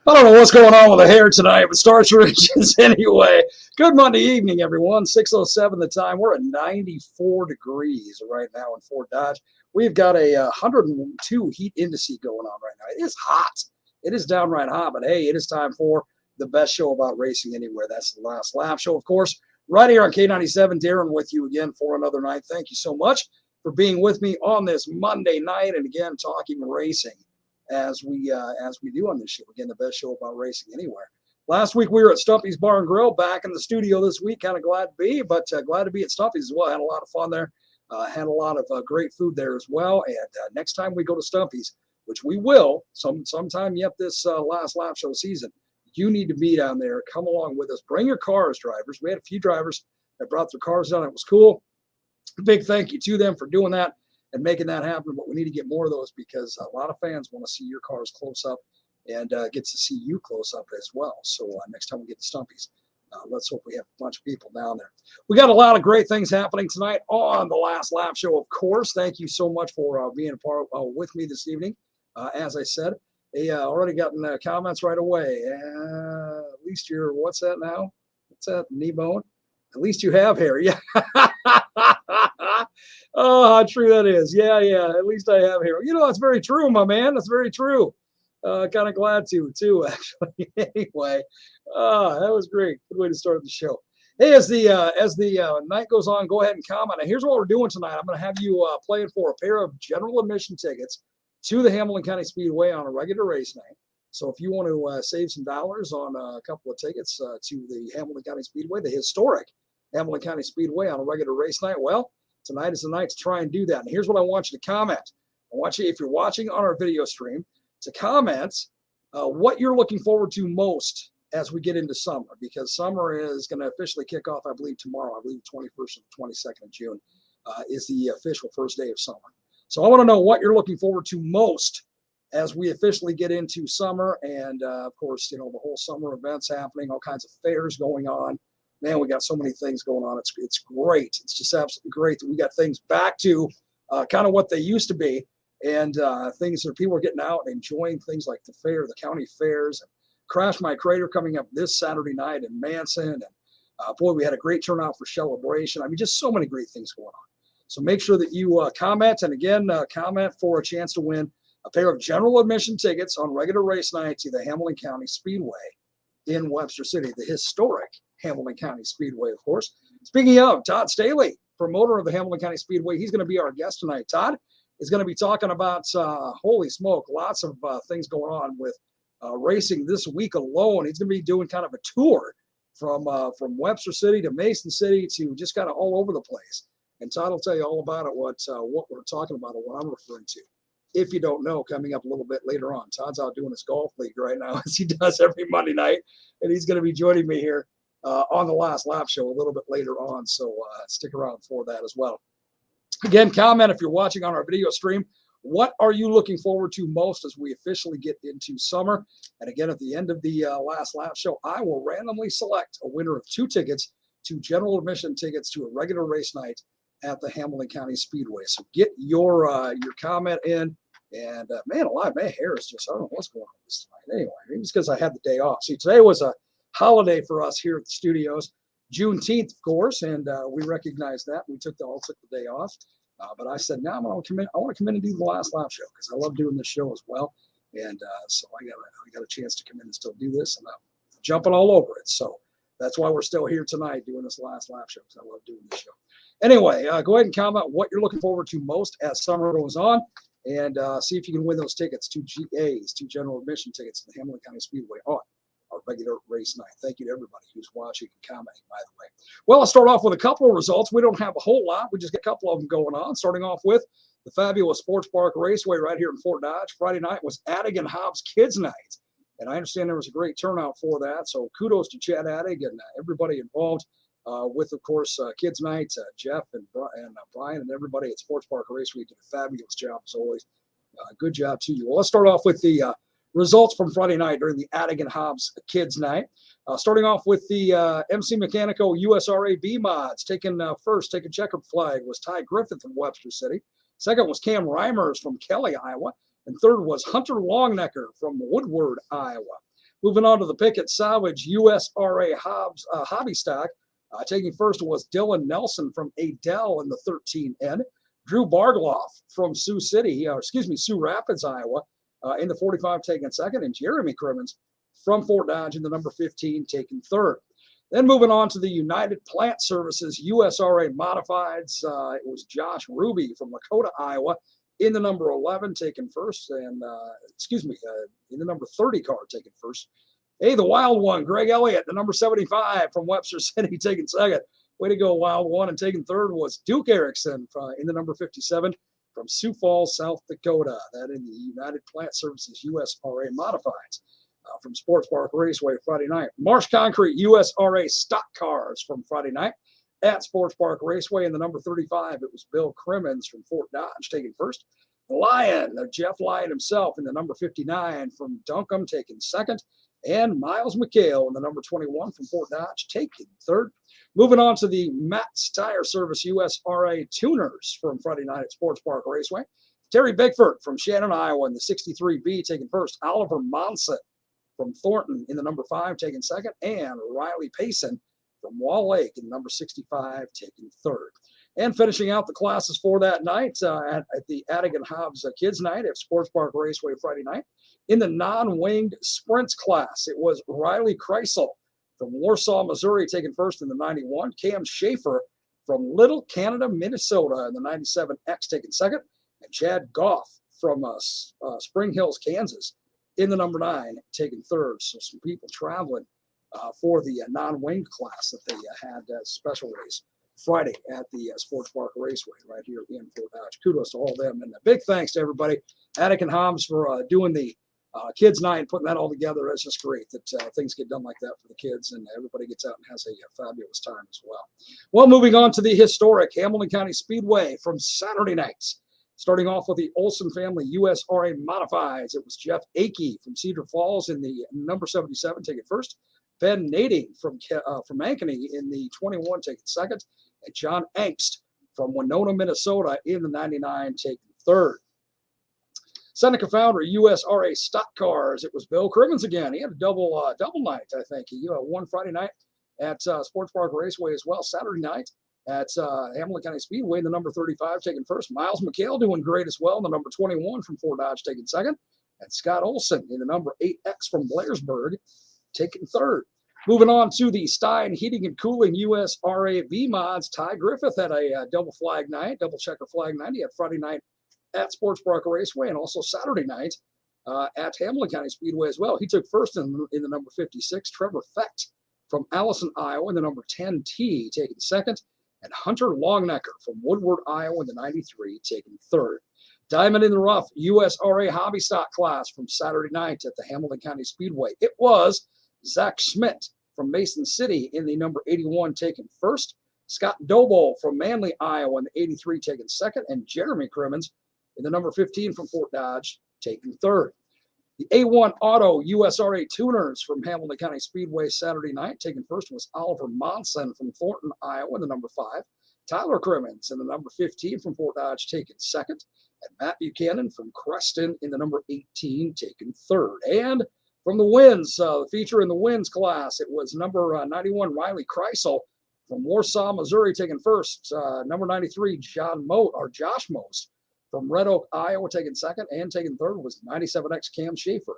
I don't know what's going on with the hair tonight, but starch regions anyway. Good Monday evening, everyone. 6:07 the time. We're at 94 degrees right now in Fort Dodge. We've got a 102 heat index going on right now. It is hot. It is downright hot, but hey, it is time for the best show about racing anywhere. That's the Last Lap Show, of course, right here on K97. Darren with you again for another night. Thank you so much for being with me on this Monday night, and again, talking racing as we do on this show. Again, the best show about racing anywhere. Last week we were at Stumpy's Bar and Grill, back in the studio this week. Kind of glad to be, but glad to be at Stumpy's as well. Had a lot of fun there. Had a lot of great food there as well. And next time we go to Stumpy's, which we will sometime yet this last lap show season, you need to be down there. Come along with us. Bring your cars, drivers. We had a few drivers that brought their cars down. It was cool. Big thank you to them for doing that and making that happen. But we need to get more of those because a lot of fans want to see your cars close up and get to see you close up as well. So next time we get to Stumpy's, let's hope we have a bunch of people down there. We got a lot of great things happening tonight on the Last Lap Show, of course. Thank you so much for being a part with me this evening. As I said, already gotten comments right away. At least you're, what's that now? What's that, knee-bone? At least you have hair. Yeah. Oh, how true that is. Yeah. At least I have hair. You know, that's very true, my man. That's very true. Kind of glad to, too, actually. Anyway, that was great. Good way to start the show. Hey, as the night goes on, go ahead and comment. Now, here's what we're doing tonight. I'm going to have you playing for a pair of general admission tickets to the Hamilton County Speedway on a regular race night. So if you want to save some dollars on a couple of tickets to the Hamilton County Speedway, the historic Hamilton County Speedway on a regular race night, well, tonight is the night to try and do that. And here's what I want you to comment. I want you, if you're watching on our video stream, to comment what you're looking forward to most as we get into summer, because summer is going to officially kick off, I believe, tomorrow. I believe 21st and 22nd of June is the official first day of summer. So I want to know what you're looking forward to most as we officially get into summer. And, of course, you know, the whole summer events happening, all kinds of fairs going on. Man, we got so many things going on. It's great. It's just absolutely great that we got things back to kind of what they used to be, and things that people are getting out and enjoying things like the fair, the county fairs, and Crash My Crater coming up this Saturday night in Manson. And boy, we had a great turnout for Celebration. I mean, just so many great things going on. So make sure that you comment, and again, comment for a chance to win a pair of general admission tickets on regular race night to the Hamilton County Speedway in Webster City, the historic Hamilton County Speedway, of course. Speaking of, Todd Staley, promoter of the Hamilton County Speedway, he's going to be our guest tonight. Todd is going to be talking about, holy smoke, lots of things going on with racing this week alone. He's going to be doing kind of a tour from Webster City to Mason City to just kind of all over the place. And Todd will tell you all about it, what we're talking about and what I'm referring to. If you don't know, coming up a little bit later on. Todd's out doing his golf league right now, as he does every Monday night. And he's going to be joining me here on the Last Lap Show a little bit later on. So stick around for that as well. Again, comment if you're watching on our video stream. What are you looking forward to most as we officially get into summer? And again, at the end of the Last Lap Show, I will randomly select a winner of 2 tickets, 2 general admission tickets to a regular race night at the Hamilton County Speedway. So get your comment in. And man alive, my hair is just, I don't know what's going on with this tonight. Anyway, maybe it's because I had the day off. See, today was a holiday for us here at the studios, Juneteenth, of course, and we recognize that. We all took the day off. But I said, no, I want to come in and do the Last Lap Show because I love doing this show as well. And so I got a chance to come in and still do this, and I'm jumping all over it. So that's why we're still here tonight doing this Last Lap Show, because I love doing this show. Anyway, go ahead and comment what you're looking forward to most as summer goes on, and see if you can win those tickets, 2 GAs, 2 general admission tickets to the Hamilton County Speedway on our regular race night. Thank you to everybody who's watching and commenting, by the way. Well, I'll start off with a couple of results. We don't have a whole lot. We just got a couple of them going on. Starting off with the fabulous Sports Park Raceway right here in Fort Dodge. Friday night was Addig and Hobbs Kids Night. And I understand there was a great turnout for that. So kudos to Chad Addig and everybody involved with, of course, Kids Night, Jeff and Brian and everybody at Sports Park Raceway did a fabulous job as always. Good job to you. Well, let's start off with the results from Friday night during the Adigan Hobbs Kids Night. Starting off with the MC Mechanico USRA B mods. Taking checkered flag was Ty Griffith from Webster City. Second was Cam Reimers from Kelly, Iowa. And third was Hunter Longnecker from Woodward, Iowa. Moving on to the Pickett Salvage USRA Hobbs Hobby Stock. Taking first was Dylan Nelson from Adel in the 13N. Drew Bargloff from Sioux Rapids, Iowa, in the 45 taking second. And Jeremy Crimmins from Fort Dodge in the number 15 taking third. Then moving on to the United Plant Services USRA Modifieds. It was Josh Ruby from Lakota, Iowa, in the number 11 taking first. And, in the number 30 car taking first. Hey, the wild one, Greg Elliott, the number 75 from Webster City, taking second. Way to go, wild one. And taking third was Duke Erickson in the number 57 from Sioux Falls, South Dakota. That in the United Plant Services USRA Modifieds from Sports Park Raceway Friday night. Marsh Concrete USRA Stock Cars from Friday night at Sports Park Raceway in the number 35. It was Bill Crimmins from Fort Dodge taking first. Lion, Jeff Lyon himself in the number 59 from Duncombe taking second. And Miles McHale in the number 21 from Fort Dodge taking third. Moving on to the Matt's Tire Service USRA Tuners from Friday night at Sports Park Raceway. Terry Bigford from Shannon, Iowa in the 63B taking first. Oliver Monson from Thornton in the number 5 taking second. And Riley Payson from Wall Lake in the number 65 taking third. And finishing out the classes for that night at the Adigan Hobbs Kids Night at Sports Park Raceway Friday night. In the non-winged sprints class, it was Riley Kreisel from Warsaw, Missouri, taking first in the 91. Cam Schaefer from Little Canada, Minnesota in the 97X taking second. And Chad Goff from Spring Hills, Kansas in the number 9 taking third. So some people traveling for the non-winged class that they had special race Friday at the Sports Park Raceway right here in Fort Dodge. Kudos to all of them. And a big thanks to everybody, Adigan Hobbs, for doing the kids night and putting that all together. It's just great that things get done like that for the kids and everybody gets out and has a fabulous time as well. Well, moving on to the historic Hamilton County Speedway from Saturday nights. Starting off with the Olson family USRA Modifieds. It was Jeff Akey from Cedar Falls in the number 77 taking first. Ben Nading from Ankeny in the 21 taking second. And John Angst from Winona, Minnesota in the 99 taking third. Seneca Founder USRA Stock Cars. It was Bill Crimmins again. He had a double night, I think. He won Friday night at Sports Park Raceway as well. Saturday night at Hamilton County Speedway in the number 35 taking first. Miles McHale doing great as well in the number 21 from Fort Dodge taking second. And Scott Olson in the number 8X from Blairsburg taking third. Moving on to the Stein Heating and Cooling USRA V mods. Ty Griffith had a double checker flag night. He had Friday night at Sports Park Raceway and also Saturday night at Hamilton County Speedway as well. He took first in the number 56. Trevor Fecht from Allison, Iowa in the number 10T taking second. And Hunter Longnecker from Woodward, Iowa in the 93 taking third. Diamond in the Rough USRA Hobby Stock class from Saturday night at the Hamilton County Speedway. It was Zach Schmidt from Mason City in the number 81 taking first. Scott Doble from Manly, Iowa in the 83 taking second. And Jeremy Crimmins in the number 15 from Fort Dodge taking third. The A1 Auto USRA Tuners from Hamilton County Speedway Saturday night taking first was Oliver Monson from Thornton, Iowa in the number 5. Tyler Crimmins in the number 15 from Fort Dodge taking second. And Matt Buchanan from Creston in the number 18 taking third. And from the wins, the feature in the wins class, it was number 91 Riley Kreisel from Warsaw, Missouri taking first. Number 93 Josh Most from Red Oak, Iowa taking second. And taking third was 97X Cam Schaefer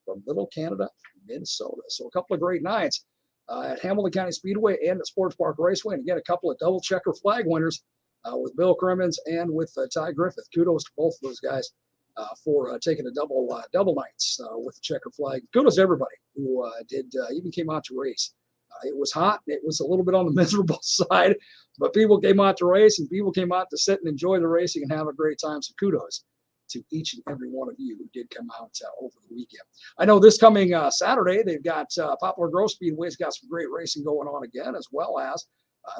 from Little Canada, Minnesota. So a couple of great nights at Hamilton County Speedway and at Sports Park Raceway. And again, a couple of double checker flag winners with Bill Crimmins and with Ty Griffith. Kudos to both of those guys for taking a double nights with the checker flag. Kudos to everybody who even came out to race. It was hot. It was a little bit on the miserable side, but people came out to race and people came out to sit and enjoy the racing and have a great time. So kudos to each and every one of you who did come out over the weekend. I know this coming Saturday, they've got Poplar Grove Speedway's got some great racing going on again, as well as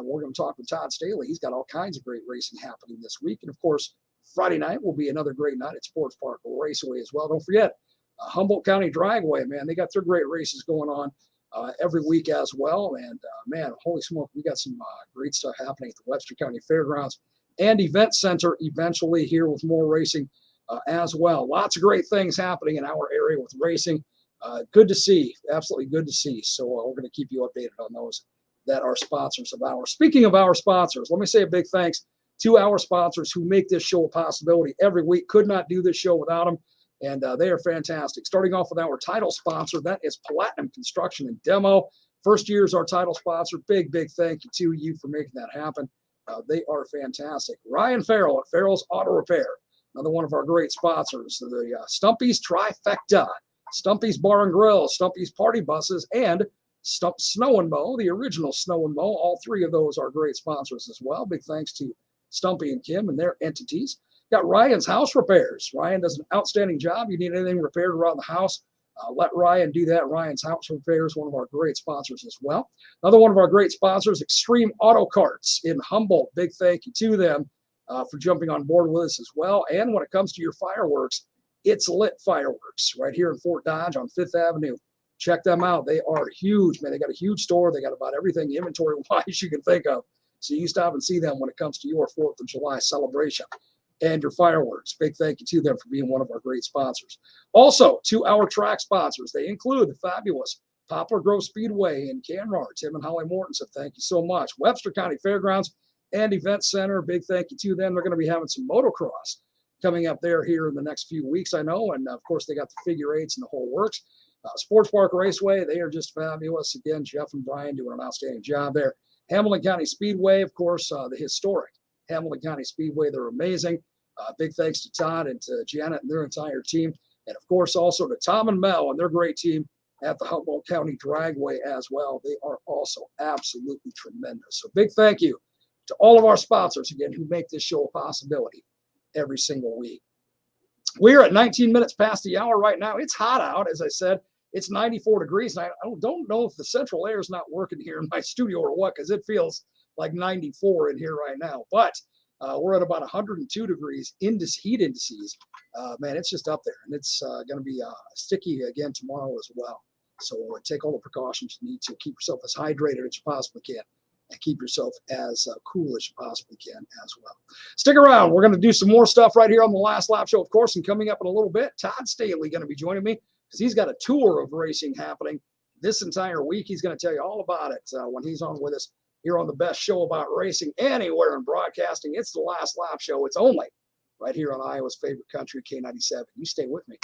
we're going to talk with Todd Staley. He's got all kinds of great racing happening this week. And of course, Friday night will be another great night at Sports Park Raceway as well. Don't forget, Humboldt County Dragway, man, they got their great races going on every week as well. And man, holy smoke, we got some great stuff happening at the Webster County Fairgrounds and Event Center eventually here with more racing as well. Lots of great things happening in our area with racing. Good to see, absolutely good to see. So we're going to keep you updated on those that are sponsors of ours. Speaking of our sponsors, let me say a big thanks to our sponsors who make this show a possibility every week. Could not do this show without them, and they are fantastic. Starting off with our title sponsor, that is Platinum Construction and Demo. First year is our title sponsor. Big, big thank you to you for making that happen. They are fantastic. Ryan Farrell at Farrell's Auto Repair, another one of our great sponsors. The Stumpy's Trifecta, Stumpy's Bar and Grill, Stumpy's Party Buses, and Snow and Mow, the original Snow and Mow. All three of those are great sponsors as well. Big thanks to Stumpy and Kim and their entities. Got Ryan's House Repairs. Ryan does an outstanding job. You need anything repaired around the house, let Ryan do that. Ryan's House Repairs, one of our great sponsors as well. Another one of our great sponsors, Extreme Auto Carts in Humboldt. Big thank you to them for jumping on board with us as well. And when it comes to your fireworks, It's Lit Fireworks right here in Fort Dodge on 5th Avenue. Check them out. They are huge, man. They got a huge store. They got about everything inventory-wise you can think of. So you stop and see them when it comes to your 4th of July celebration and your fireworks. Big thank you to them for being one of our great sponsors. Also, to our track sponsors, they include the fabulous Poplar Grove Speedway in Canmar. Tim and Holly Mortensen, thank you so much. Webster County Fairgrounds and Event Center, big thank you to them. They're going to be having some motocross coming up there here in the next few weeks, I know. And, of course, they got the figure eights and the whole works. Sports Park Raceway, they are just fabulous. Again, Jeff and Brian doing an outstanding job there. Hamilton County Speedway, of course, the historic Hamilton County Speedway, they're amazing. Big thanks to Todd and to Janet and their entire team. And, of course, also to Tom and Mel and their great team at the Humboldt County Dragway as well. They are also absolutely tremendous. So big thank you to all of our sponsors, again, who make this show a possibility every single week. We're at 19 minutes past the hour right now. It's hot out, as I said. It's 94 degrees. And I don't know if the central air is not working here in my studio or what, because it feels like 94 in here right now. But we're at about 102 degrees heat indices. Man, it's just up there. And it's going to be sticky again tomorrow as well. So take all the precautions you need to keep yourself as hydrated as you possibly can and keep yourself as cool as you possibly can as well. Stick around. We're going to do some more stuff right here on the Last Lap Show, of course, and coming up in a little bit, Todd Staley going to be joining me because he's got a tour of racing happening this entire week. He's going to tell you all about it when he's on with us here on the best show about racing anywhere in broadcasting. It's the Last Lap Show. It's only right here on Iowa's favorite country, K97. You stay with me.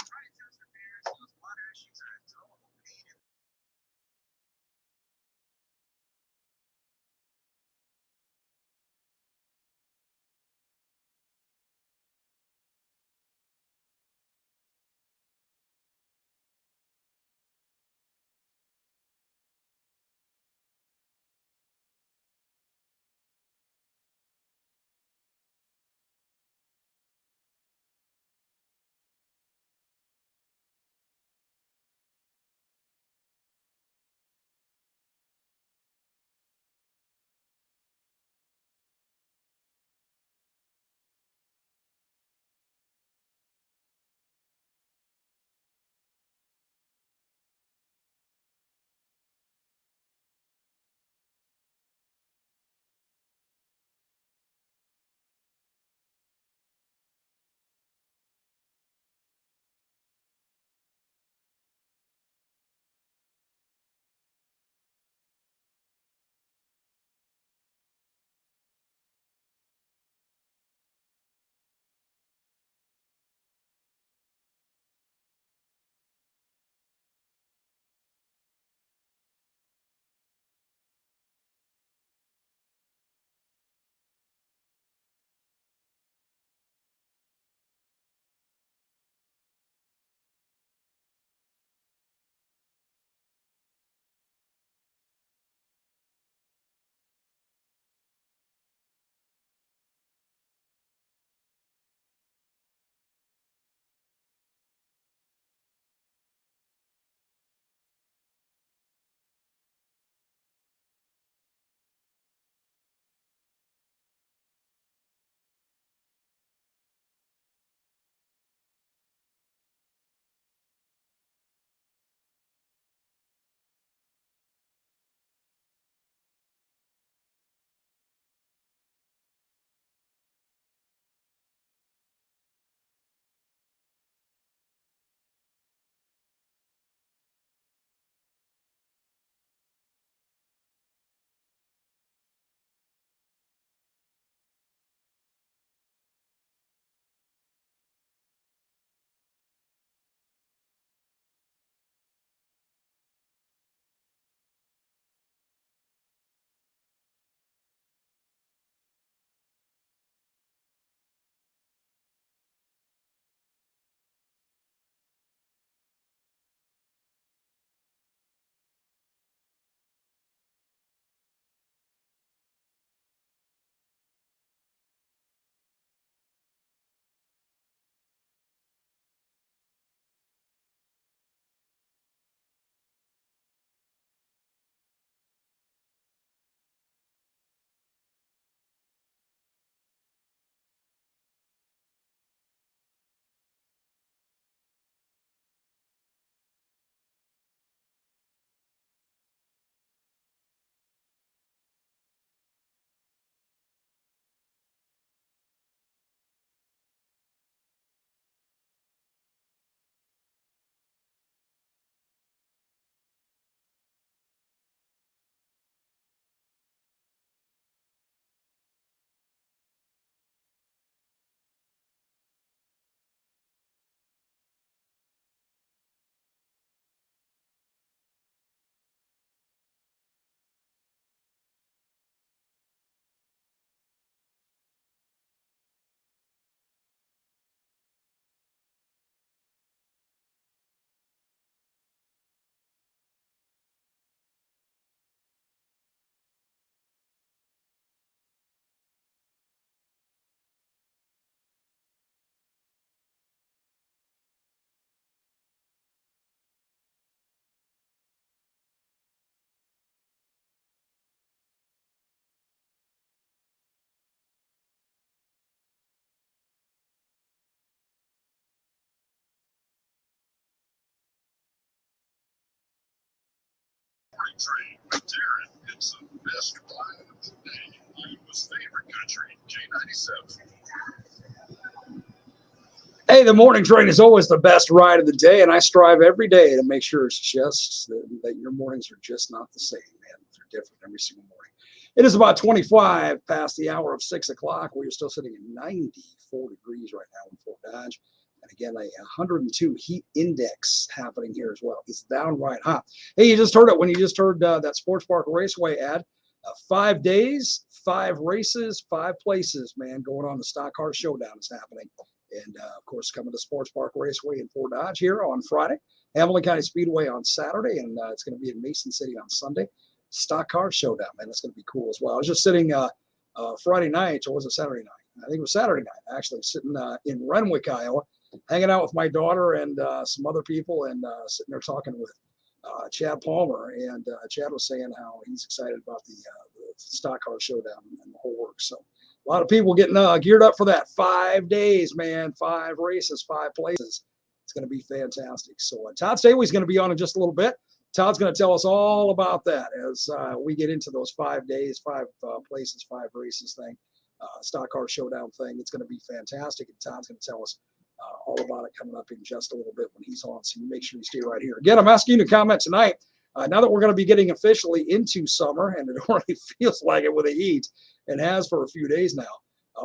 Train with Darren. It's the best ride of the day. Iowa's favorite country, K97. Hey, the morning train is always the best ride of the day, and I strive every day to make sure it's just that your mornings are just not the same, man. They're different every single morning. It is about 25 past the hour of 6 o'clock. We are still sitting at 94 degrees right now in Fort Dodge. And again, a 102 heat index happening here as well. It's downright hot. Hey, you just heard it when you just heard that Sports Park Raceway ad. 5 days, 5 races, 5 places, man, going on. The Stock Car Showdown is happening. And, of course, coming to Sports Park Raceway in Fort Dodge here on Friday. Hamilton County Speedway on Saturday, and it's going to be in Mason City on Sunday. Stock Car Showdown, man. That's going to be cool as well. I was just sitting Friday night, or was it Saturday night? I think it was Saturday night, actually, sitting in Renwick, Iowa, hanging out with my daughter and some other people, and sitting there talking with Chad Palmer. And Chad was saying how he's excited about the Stock Car Showdown and the whole works. So a lot of people getting geared up for that. 5 days, man. 5 races, 5 places. It's going to be fantastic. So Todd Staley is going to be on in just a little bit. Todd's going to tell us all about that as we get into those 5 days, 5 places, 5 races thing, Stock Car Showdown thing. It's going to be fantastic. And Todd's going to tell us all about it coming up in just a little bit when he's on. So you make sure you stay right here. Again, I'm asking you to comment tonight. Now that we're going to be getting officially into summer, and it already feels like it with the heat, and has for a few days now,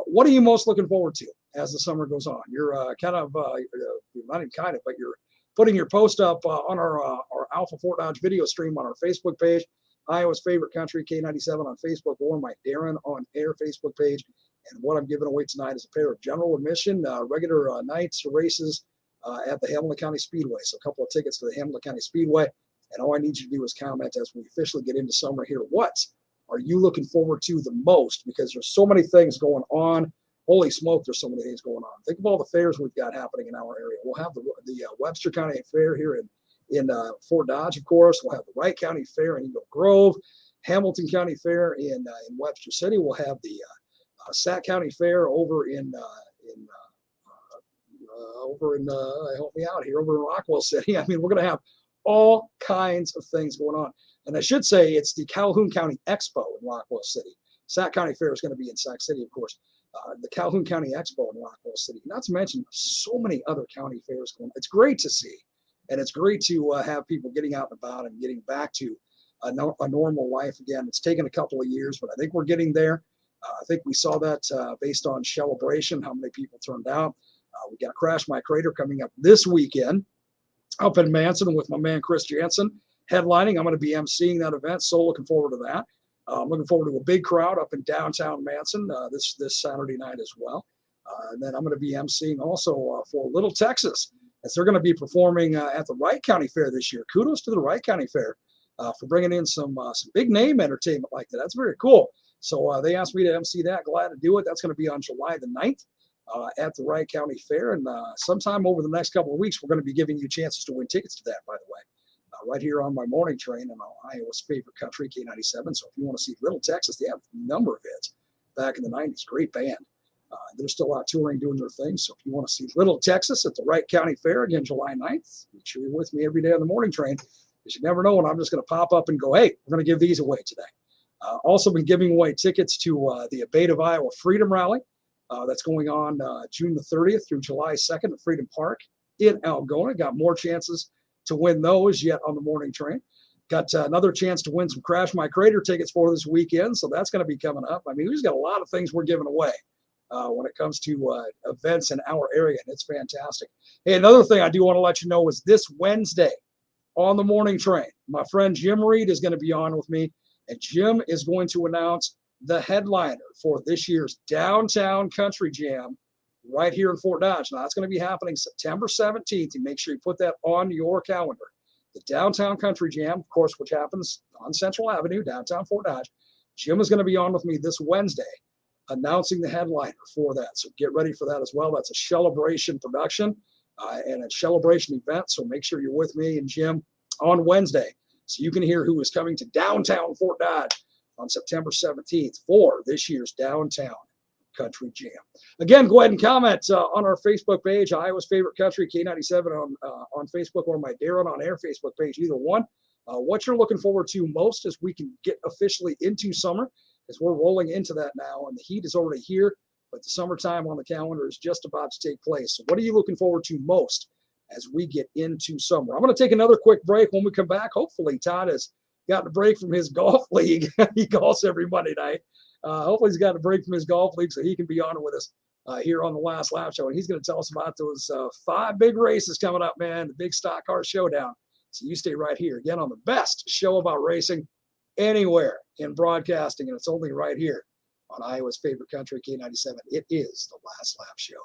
what are you most looking forward to as the summer goes on? You're not even kind of, but you're putting your post up on our Alpha Fort Dodge video stream on our Facebook page, Iowa's Favorite Country, K97 on Facebook, or my Darren on Air Facebook page. And what I'm giving away tonight is a pair of general admission, regular nights races at the Hamilton County Speedway. So a couple of tickets to the Hamilton County Speedway. And all I need you to do is comment as we officially get into summer here. What are you looking forward to the most? Because there's so many things going on. Holy smoke, there's so many things going on. Think of all the fairs we've got happening in our area. We'll have the Webster County Fair here in Fort Dodge, of course. We'll have the Wright County Fair in Eagle Grove, Hamilton County Fair in Webster City. We'll have the Sac County Fair over in help me out here, over in Rockwell City. I mean, we're going to have all kinds of things going on. And I should say it's the Calhoun County Expo in Rockwell City. Sac County Fair is going to be in Sac City, of course. The Calhoun County Expo in Rockwell City. Not to mention so many other county fairs going on. It's great to see. And it's great to have people getting out and about and getting back to a normal life again. It's taken a couple of years, but I think we're getting there. I think we saw that based on Celebration, how many people turned out. We got Crash My Crater coming up this weekend up in Manson with my man Chris Jansen headlining. I'm going to be emceeing that event, so looking forward to that. I'm looking forward to a big crowd up in downtown Manson this Saturday night as well. And then I'm going to be emceeing also for Little Texas, as they're going to be performing at the Wright County Fair this year. Kudos to the Wright County Fair for bringing in some big name entertainment like that. That's very cool. So they asked me to MC that. Glad to do it. That's going to be on July the 9th. At the Wright County Fair. And sometime over the next couple of weeks, we're going to be giving you chances to win tickets to that, by the way, right here on my morning train on Iowa's Favorite Country, K97. So if you want to see Little Texas, they have a number of hits back in the 90s. Great band. They're still out touring, doing their thing. So if you want to see Little Texas at the Wright County Fair, again, July 9th, make sure you're with me every day on the morning train, because you never know when I'm just going to pop up and go, hey, we're going to give these away today. Also been giving away tickets to the Abate of Iowa Freedom Rally. That's going on June the 30th through July 2nd at Freedom Park in Algona. Got more chances to win those yet on the morning train. Got another chance to win some Crash My Crater tickets for this weekend, so that's going to be coming up. I mean, we've got a lot of things we're giving away when it comes to events in our area, and it's fantastic. Hey, another thing I do want to let you know is this Wednesday on the morning train, my friend Jim Reed is going to be on with me, and Jim is going to announce the headliner for this year's Downtown Country Jam right here in Fort Dodge. Now, that's going to be happening September 17th. And make sure you put that on your calendar. The Downtown Country Jam, of course, which happens on Central Avenue, downtown Fort Dodge. Jim is going to be on with me this Wednesday announcing the headliner for that. So get ready for that as well. That's a Celebration production and a Celebration event. So make sure you're with me and Jim on Wednesday so you can hear who is coming to downtown Fort Dodge on September 17th for this year's Downtown Country Jam. Again, go ahead and comment on our Facebook page, Iowa's Favorite Country, K97 on Facebook, or my Darren on Air Facebook page, either one. what you're looking forward to most as we can get officially into summer, because we're rolling into that now, and the heat is already here, but the summertime on the calendar is just about to take place. So what are you looking forward to most as we get into summer? I'm going to take another quick break. When we come back, hopefully Todd has gotten a break from his golf league. He golfs every Monday night. Hopefully he's got a break from his golf league so he can be on with us here on the Last Lap Show. And he's going to tell us about those 5 big races coming up, man, the big stock car showdown. So you stay right here, again, on the best show about racing anywhere in broadcasting, and it's only right here on Iowa's favorite country, K97. It is the Last Lap Show.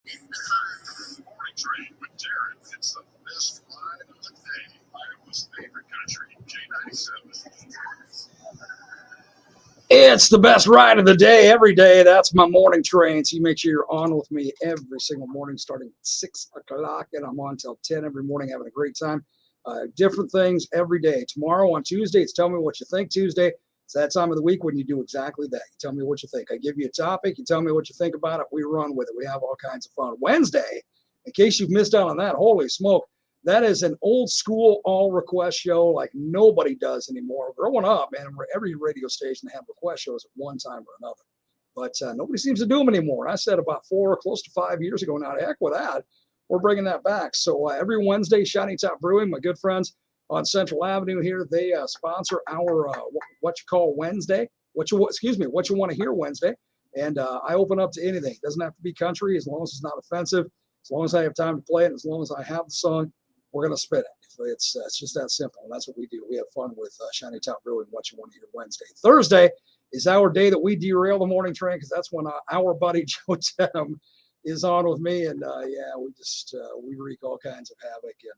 Morning Train with Darren. It's the best ride of the day. Iowa's favorite country, J97. It's the best ride of the day every day. That's my morning train. So you make sure you're on with me every single morning starting at 6 o'clock. And I'm on till 10 every morning having a great time. Different things every day. Tomorrow on Tuesday, it's Tell Me What You Think Tuesday. It's that time of the week when you do exactly that. You tell me what you think. I give you a topic. You tell me what you think about it. We run with it. We have all kinds of fun. Wednesday, in case you've missed out on that, holy smoke, that is an old school all request show like nobody does anymore. Growing up, man, every radio station had request shows at one time or another. But nobody seems to do them anymore. And I said about 4, close to 5 years ago now, to heck with that. We're bringing that back. So every Wednesday, Shiny Top Brewing, my good friends on Central Avenue here, they sponsor our what you call Wednesday, what you want to hear Wednesday. And I open up to anything. It doesn't have to be country as long as it's not offensive, as long as I have time to play it, as long as I have the song, we're going to spit it. It's just that simple. And that's what we do. We have fun with Shiny Top Brewing, what you want to hear Wednesday. Thursday is our day that we derail the morning train because that's when our buddy Joe Tedham is on with me. And we wreak all kinds of havoc and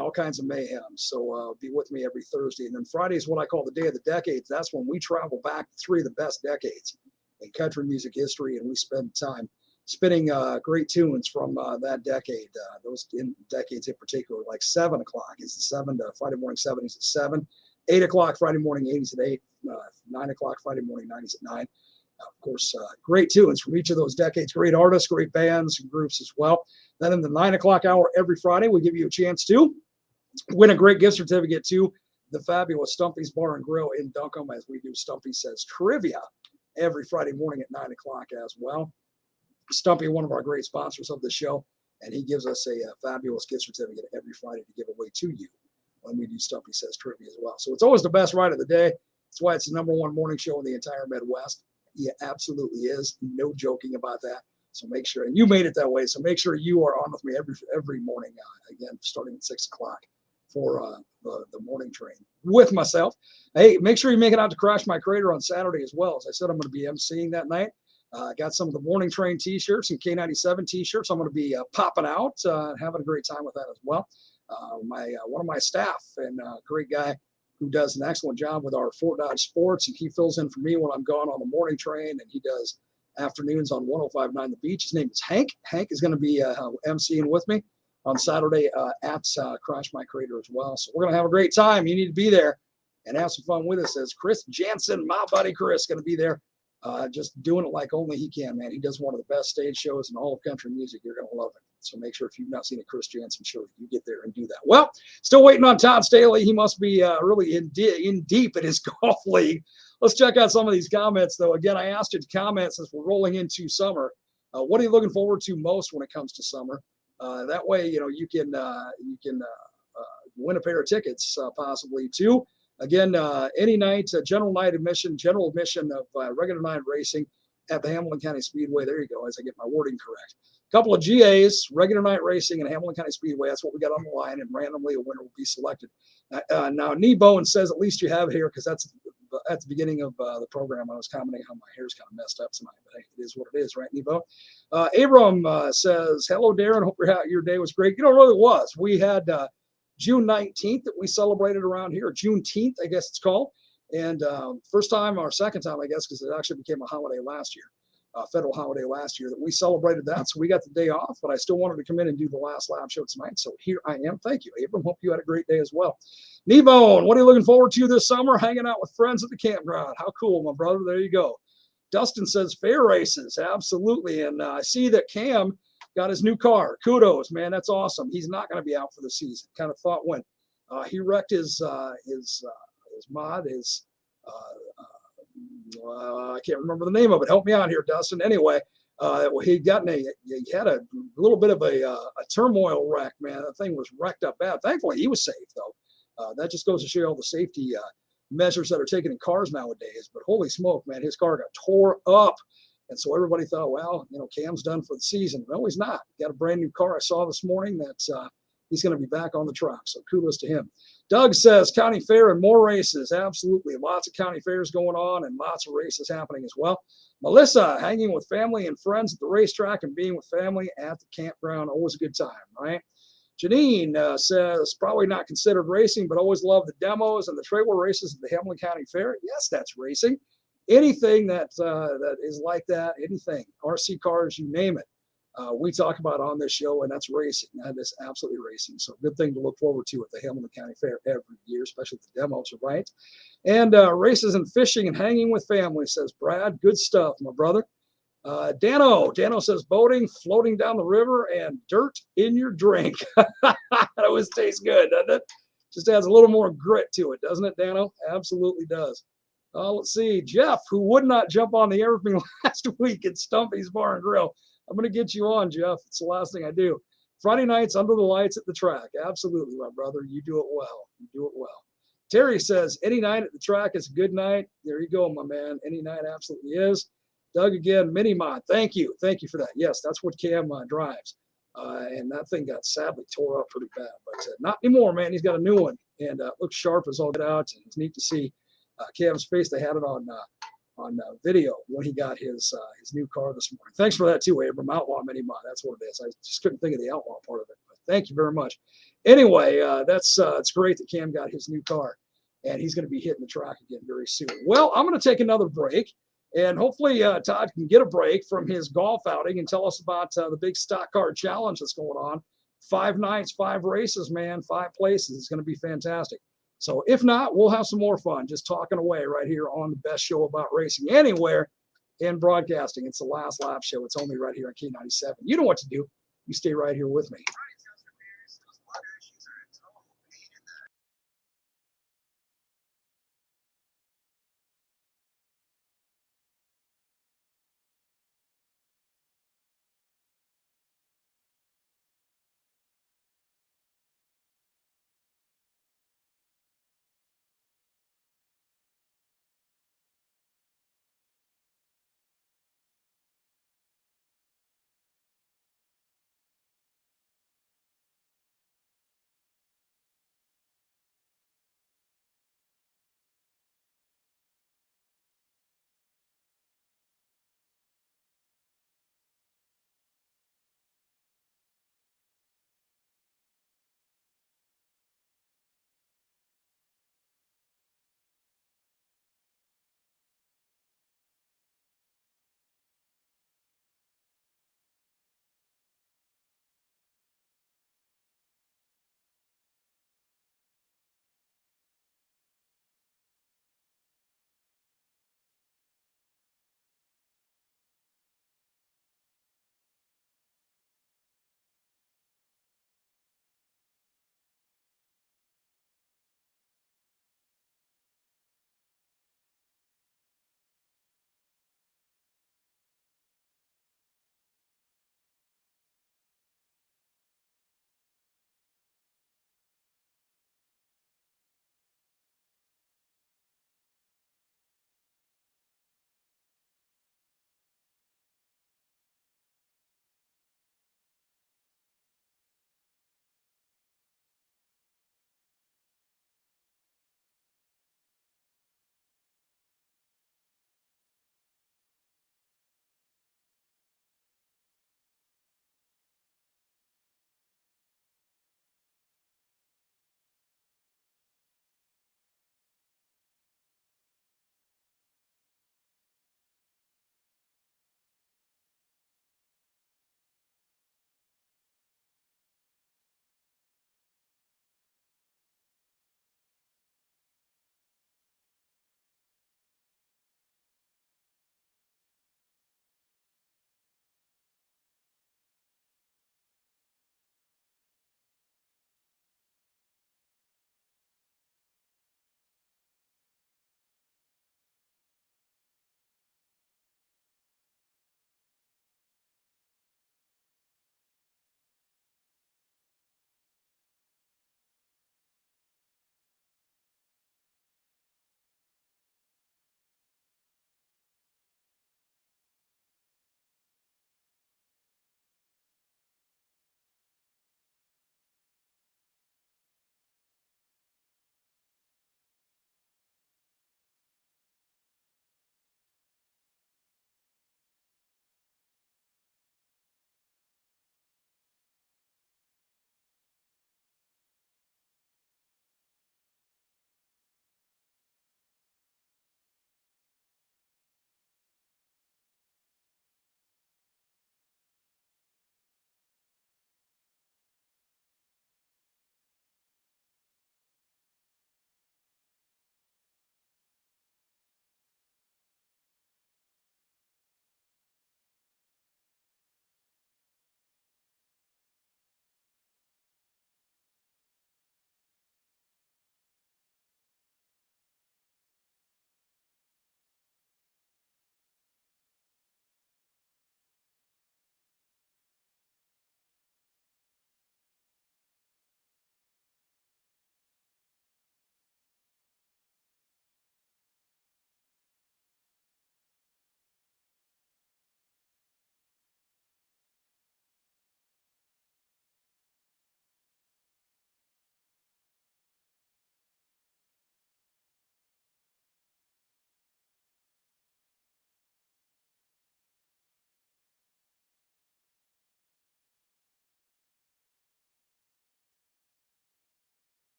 all kinds of mayhem. So be with me every Thursday. And then Friday is what I call the day of the decades. That's when we travel back to 3 of the best decades in country music history. And we spend time spinning great tunes from that decade. Those decades in particular, like 7 o'clock is the 7 to Friday morning 70s at 7, 8 o'clock Friday morning 80s at 8, 9 o'clock Friday morning 90s at 9. Of course, great tunes from each of those decades, great artists, great bands and groups as well. Then in the 9 o'clock hour every Friday, we give you a chance to win a great gift certificate to the fabulous Stumpy's Bar and Grill in Duncombe, as we do Stumpy Says Trivia every Friday morning at 9 o'clock as well. Stumpy, one of our great sponsors of the show, and he gives us a fabulous gift certificate every Friday to give away to you when we do Stumpy Says Trivia as well. So it's always the best ride of the day. That's why it's the #1 morning show in the entire Midwest. Yeah, absolutely is. No joking about that. So make sure, and you made it that way, so make sure you are on with me every morning, again, starting at 6 o'clock for the morning train with myself. Hey, make sure you make it out to Crash My Crater on Saturday as well. As I said, I'm going to be emceeing that night. Got some of the morning train t-shirts and K97 t-shirts. I'm going to be popping out and having a great time with that as well. One of my staff and great guy who does an excellent job with our Fort Dodge Sports, and he fills in for me when I'm gone on the morning train, and he does afternoons on 105.9 The Beach. His name is Hank. Hank is going to be emceeing with me on Saturday at Crash My Crater as well. So we're going to have a great time. You need to be there and have some fun with us, as Chris Jansen, my buddy Chris, going to be there. Just doing it like only he can, man. He does one of the best stage shows in all of country music. You're going to love it. So make sure if you've not seen a Chris Jansen show, you get there and do that. Well, still waiting on Todd Staley. He must be really in deep in his golf league. Let's check out some of these comments, though. Again, I asked you to comment since we're rolling into summer. What are you looking forward to most when it comes to summer? That way, you can win a pair of tickets possibly too. Again, any night, general admission of regular night racing at the Hamilton County Speedway. There you go, as I get my wording correct. A couple of GAs, regular night racing and Hamilton County Speedway. That's what we got on the line, and randomly a winner will be selected. Now, Kneebone says, at least you have hair, because that's at the beginning of the program. I was commenting how my hair's kind of messed up tonight, but hey, it is what it is, right, Kneebone? Abram says, hello, Darren. Hope your day was great. It really was. We had June 19th that we celebrated around here, Juneteenth, I guess it's called. And first time or second time, I guess, because it actually became a holiday last year, federal holiday last year, that we celebrated that. So we got the day off, but I still wanted to come in and do the last lab show tonight. So here I am. Thank you, Abram. Hope you had a great day as well. Kneebone, what are you looking forward to this summer? Hanging out with friends at the campground. How cool, my brother. There you go. Dustin says fair races. Absolutely. And I see that Cam got his new car. Kudos, man. That's awesome. He's not going to be out for the season. Kind of thought when he wrecked his mod, I can't remember the name of it. Help me out here, Dustin. Anyway, he had a little bit of a turmoil wreck, man. That thing was wrecked up bad. Thankfully, he was safe, though. That just goes to show all the safety measures that are taken in cars nowadays. But holy smoke, man, his car got tore up. And so everybody thought, well, Cam's done for the season. No, he's not. He got a brand new car. I saw this morning that he's going to be back on the track. So kudos to him. Doug says county fair and more races. Absolutely. Lots of county fairs going on and lots of races happening as well. Melissa, hanging with family and friends at the racetrack and being with family at the campground. Always a good time, right? Janine says, probably not considered racing, but always love the demos and the trailer races at the Hamilton County Fair. Yes, that's racing. Anything that is like that, anything, RC cars, you name it, we talk about on this show, and that's racing. That is absolutely racing. So good thing to look forward to at the Hamilton County Fair every year, especially the demos, right? And races and fishing and hanging with family, says Brad. Good stuff, my brother. Dano says boating, floating down the river, and dirt in your drink. That always tastes good, doesn't it? Just adds a little more grit to it, doesn't it, Dano? Absolutely does. Let's see. Jeff, who would not jump on the air with me last week at Stumpy's Bar and Grill. I'm going to get you on, Jeff. It's the last thing I do. Friday nights under the lights at the track. Absolutely, my brother. You do it well. You do it well. Terry says, any night at the track is a good night. There you go, my man. Any night absolutely is. Doug again, mini mod. Thank you. Thank you for that. Yes, that's what Cam drives. And that thing got sadly tore up pretty bad. But not anymore, man. He's got a new one. And looks sharp as all get out. And it's neat to see Cam's face. They had it on video when he got his new car this morning. Thanks for that too, Abram. Outlaw mini mod. That's what it is. I just couldn't think of the outlaw part of it. But thank you very much. Anyway, it's great that Cam got his new car. And he's going to be hitting the track again very soon. Well, I'm going to take another break. And hopefully Todd can get a break from his golf outing and tell us about the big stock car challenge that's going on. 5 nights, 5 races, man, 5 places. It's going to be fantastic. So if not, we'll have some more fun just talking away right here on the best show about racing anywhere in broadcasting. It's the Last Lap Show. It's only right here on K97. You know what to do. You stay right here with me.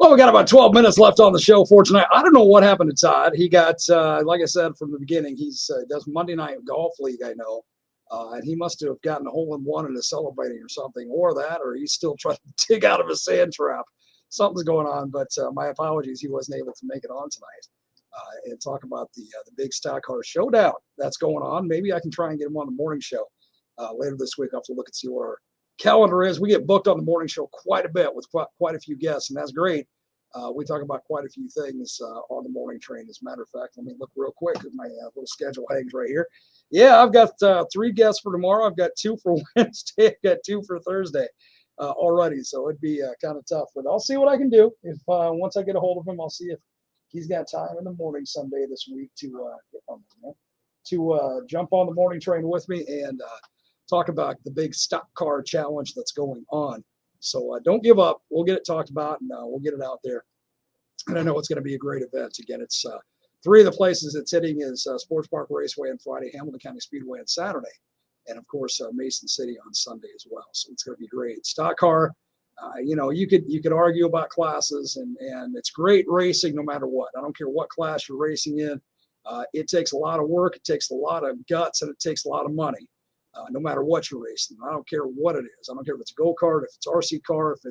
Well, we got about 12 minutes left on the show for tonight. I don't know what happened to Todd. He got, like I said from the beginning, he's does Monday Night Golf League, I know. And he must have gotten a hole-in-one and is celebrating or something, or that, or he's still trying to dig out of a sand trap. Something's going on, but my apologies. He wasn't able to make it on tonight and talk about the big stock car showdown that's going on. Maybe I can try and get him on the morning show later this week. I'll have to look and see what our calendar is. We get booked on the morning show quite a bit with quite a few guests, and that's great. We talk about quite a few things on the morning train. As a matter of fact, let me look real quick at my little schedule hangs right here. Yeah, I've got 3 guests for tomorrow. I've got 2 for Wednesday. I've got 2 for Thursday already. So it'd be kind of tough, but I'll see what I can do. If once I get a hold of him, I'll see if he's got time in the morning someday this week to jump on the morning train with me and talk about the big stock car challenge that's going on. So don't give up. We'll get it talked about and we'll get it out there. And I know it's going to be a great event. Again, it's 3 of the places it's hitting is Sports Park Raceway on Friday, Hamilton County Speedway on Saturday, and of course Mason City on Sunday as well. So it's going to be great. Stock car, you could argue about classes, and it's great racing no matter what. I don't care what class you're racing in. It takes a lot of work, it takes a lot of guts, and it takes a lot of money. No matter what you're racing. I don't care what it is. I don't care if it's a go-kart, if it's RC car, if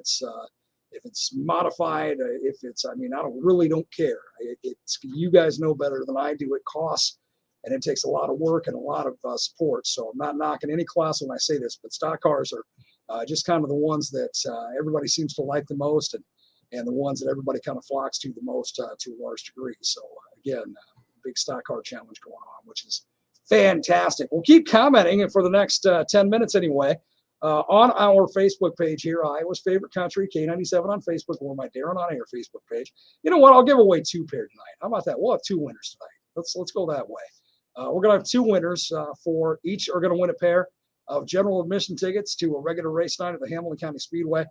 it's modified, I really don't care. It's you guys know better than I do. It costs, and it takes a lot of work and a lot of support. So I'm not knocking any class when I say this, but stock cars are just kind of the ones that everybody seems to like the most, and the ones that everybody kind of flocks to the most to a large degree. So again, big stock car challenge going on, which is fantastic. We'll keep commenting for the next 10 minutes anyway on our Facebook page here, Iowa's Favorite Country, K97 on Facebook, or my Darren On Air Facebook page. You know what? I'll give away 2 pair tonight. How about that? We'll have 2 winners tonight. Let's go that way. We're going to have 2 winners for each are going to win a pair of general admission tickets to a regular race night at the Hamilton County Speedway.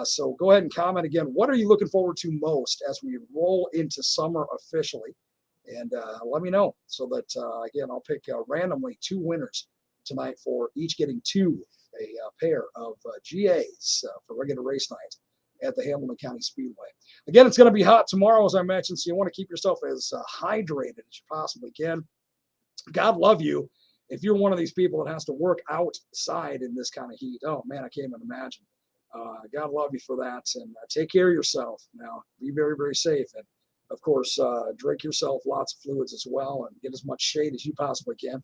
So go ahead and comment again. What are you looking forward to most as we roll into summer officially? And let me know so that, again, I'll pick randomly 2 winners tonight for each getting a pair of GAs for regular race night at the Hamilton County Speedway. Again, it's going to be hot tomorrow, as I mentioned, so you want to keep yourself as hydrated as you possibly can. God love you if you're one of these people that has to work outside in this kind of heat. Oh, man, I can't even imagine. God love you for that, and take care of yourself. Now, be very, very safe, and of course, drink yourself lots of fluids as well and get as much shade as you possibly can.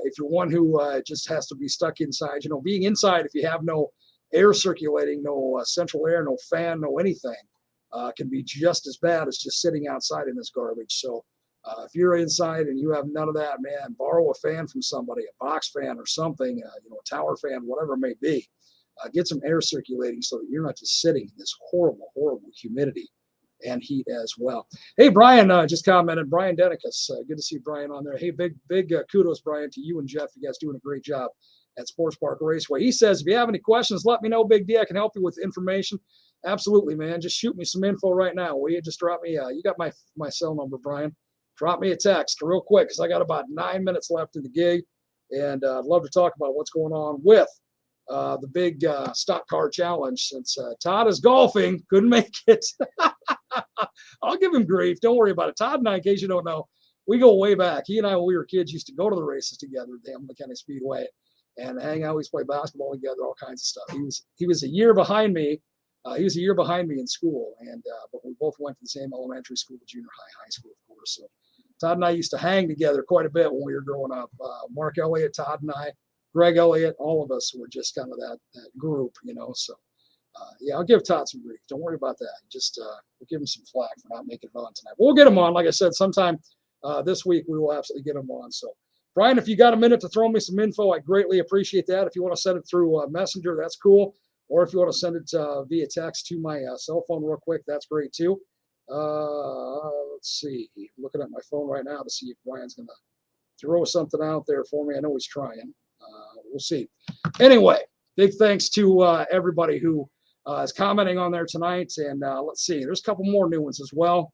If you're one who just has to be stuck inside, being inside, if you have no air circulating, no central air, no fan, no anything, can be just as bad as just sitting outside in this garbage. So if you're inside and you have none of that, man, borrow a fan from somebody, a box fan or something, a tower fan, whatever it may be. Get some air circulating so that you're not just sitting in this horrible, horrible humidity and heat as well. Hey, Brian just commented. Brian Denicus, good to see Brian on there. Hey, big kudos, Brian, to you and Jeff. You guys doing a great job at Sports Park Raceway. He says, if you have any questions, let me know, Big D. I can help you with information. Absolutely, man. Just shoot me some info right now. Will you just drop me, you got my cell number, Brian. Drop me a text real quick because I got about 9 minutes left in the gig, and I'd love to talk about what's going on with the big stock car challenge. Since Todd is golfing, couldn't make it. I'll give him grief. Don't worry about it. Todd and I, in case you don't know, we go way back. He and I, when we were kids, used to go to the races together at the Hamilton County Speedway and hang out. We used to play basketball together, all kinds of stuff. He was a year behind me. He was a year behind me in school, and but we both went to the same elementary school, junior high school, of course. So Todd and I used to hang together quite a bit when we were growing up. Mark Elliott, Todd and I, Greg Elliott, all of us were just kind of that group, So, yeah, I'll give Todd some grief. Don't worry about that. Just we'll give him some flack for not making it on tonight. We'll get him on. Like I said, sometime this week we will absolutely get him on. So, Brian, if you got a minute to throw me some info, I greatly appreciate that. If you want to send it through Messenger, that's cool. Or if you want to send it via text to my cell phone real quick, that's great too. Let's see. I'm looking at my phone right now to see if Brian's going to throw something out there for me. I know he's trying. We'll see. Anyway, big thanks to everybody who is commenting on there tonight. And let's see. There's a couple more new ones as well.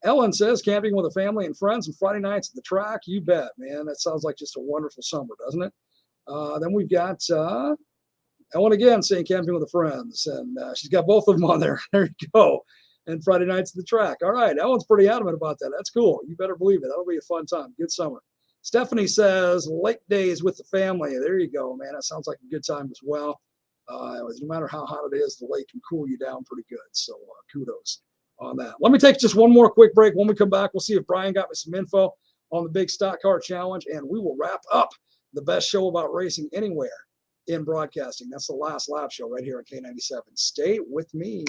Ellen says, camping with a family and friends and Friday nights at the track. You bet, man. That sounds like just a wonderful summer, doesn't it? Then we've got Ellen again saying camping with the friends, and she's got both of them on there. There you go. And Friday nights at the track. All right, Ellen's pretty adamant about that. That's cool. You better believe it. That'll be a fun time. Good summer. Stephanie says lake days with the family. There you go, man. That sounds like a good time as well. No matter how hot it is, the lake can cool you down pretty good. So kudos on that. Let me take just one more quick break. When we come back, we'll see if Brian got me some info on the big stock car challenge, and we will wrap up the best show about racing anywhere in broadcasting. That's the last lap show right here on K97. Stay with me.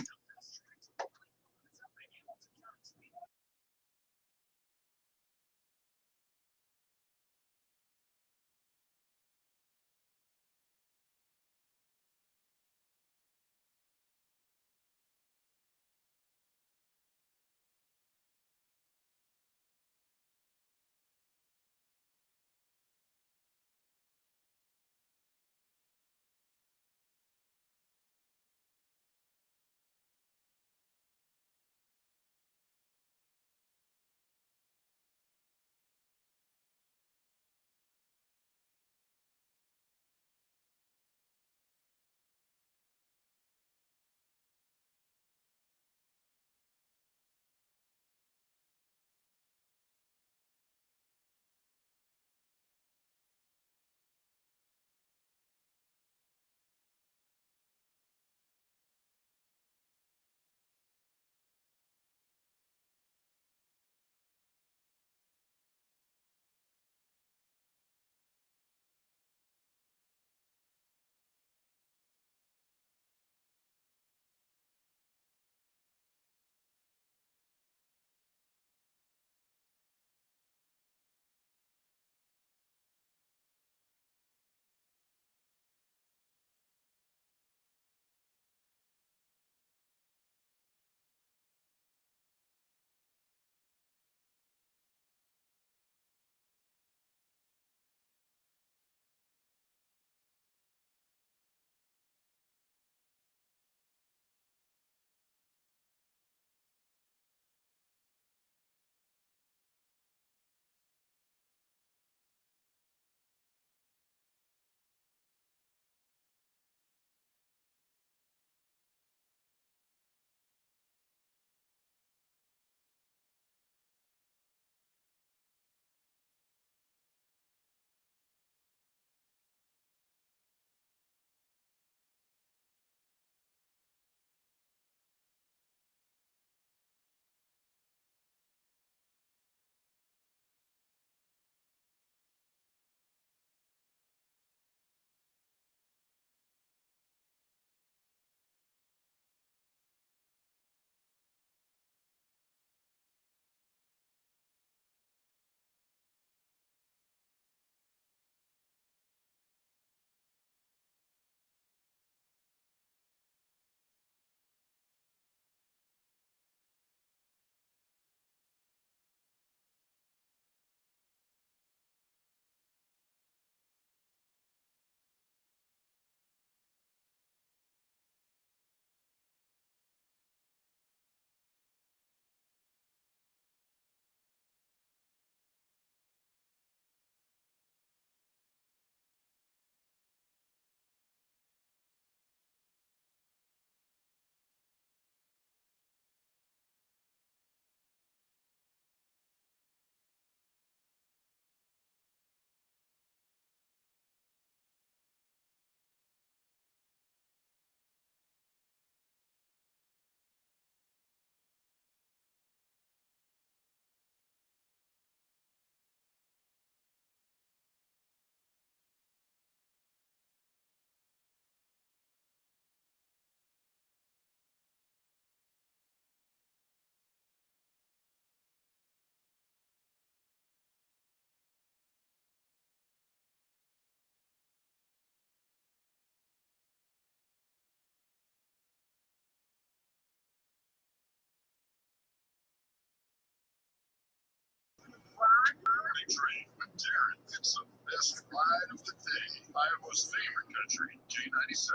Train with Darren gets the best ride of the day. Iowa's favorite country, K97.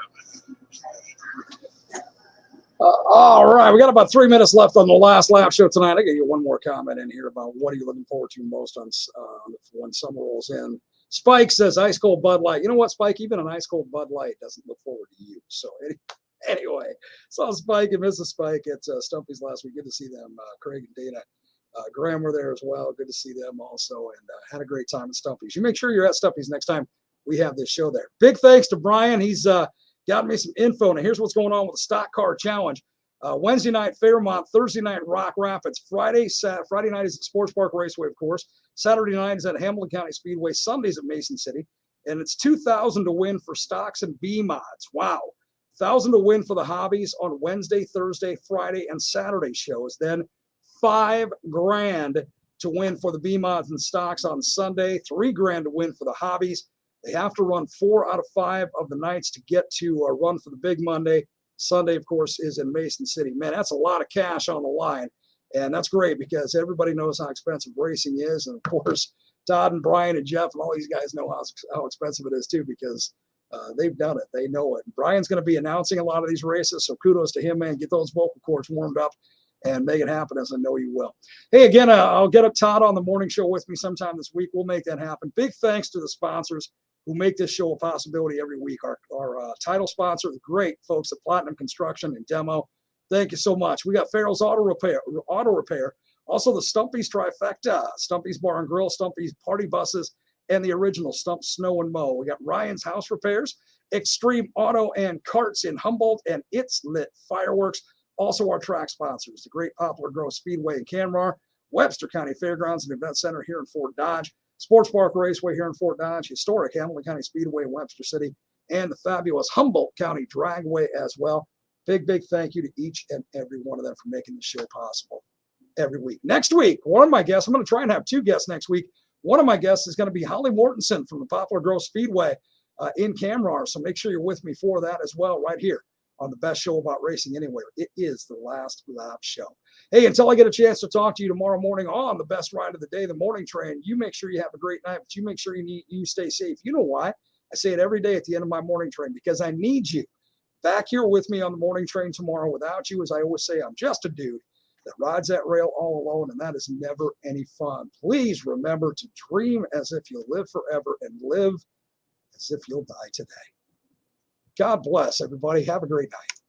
All right, we got about 3 minutes left on the last lap show tonight. I got you one more comment in here about what are you looking forward to most on when summer rolls in. Spike says ice cold Bud Light. You know what, Spike? Even an ice cold Bud Light doesn't look forward to you. So anyway, saw Spike and Mrs. Spike at Stumpy's last week. Good to see them. Craig and Dana. Graham were there as well. Good to see them also, and had a great time at Stumpy's. You make sure you're at Stumpy's next time we have this show there. Big thanks to Brian. He's got me some info. Now, here's what's going on with the Stock Car Challenge. Wednesday night, Fairmont. Thursday night, Rock Rapids. Friday night is at Sports Park Raceway, of course. Saturday night is at Hamilton County Speedway. Sundays at Mason City. And it's $2,000 to win for stocks and B mods. Wow. $1,000 to win for the hobbies on Wednesday, Thursday, Friday, and Saturday shows. Then $5,000 to win for the B mods and stocks on Sunday. $3,000 to win for the hobbies. They have to run 4 out of 5 of the nights to get to run for the big Monday. Sunday, of course, is in Mason City. Man, that's a lot of cash on the line. And that's great because everybody knows how expensive racing is. And, of course, Todd and Brian and Jeff and all these guys know how expensive it is, too, because they've done it. They know it. Brian's going to be announcing a lot of these races, so kudos to him, man. Get those vocal cords warmed up and make it happen, as I know you will. Hey, again, I'll get Todd on the morning show with me sometime this week. We'll make that happen. Big thanks to the sponsors who make this show a possibility every week. Our title sponsor, the great folks at Platinum Construction and Demo. Thank you so much. We got Farrell's Auto Repair. Also the Stumpy's Trifecta, Stumpy's Bar and Grill, Stumpy's Party Buses, and the original Stump Snow and Mow. We got Ryan's House Repairs, Extreme Auto and Carts in Humboldt, and It's Lit Fireworks. Also our track sponsors, the great Poplar Grove Speedway in Canmar, Webster County Fairgrounds and Event Center here in Fort Dodge, Sports Park Raceway here in Fort Dodge, historic Hamilton County Speedway in Webster City, and the fabulous Humboldt County Dragway as well. Big thank you to each and every one of them for making this show possible every week. Next week, one of my guests, I'm going to try and have 2 guests next week. One of my guests is going to be Holly Mortensen from the Poplar Grove Speedway in Camrar. So make sure you're with me for that as well right here on the best show about racing anywhere. It is the Last Lap Show. Hey, until I get a chance to talk to you tomorrow morning on the best ride of the day, the morning train, you make sure you have a great night, but you make sure you stay safe. You know why? I say it every day at the end of my morning train, because I need you back here with me on the morning train tomorrow. Without you, as I always say, I'm just a dude that rides that rail all alone, and that is never any fun. Please remember to dream as if you'll live forever and live as if you'll die today. God bless everybody. Have a great night.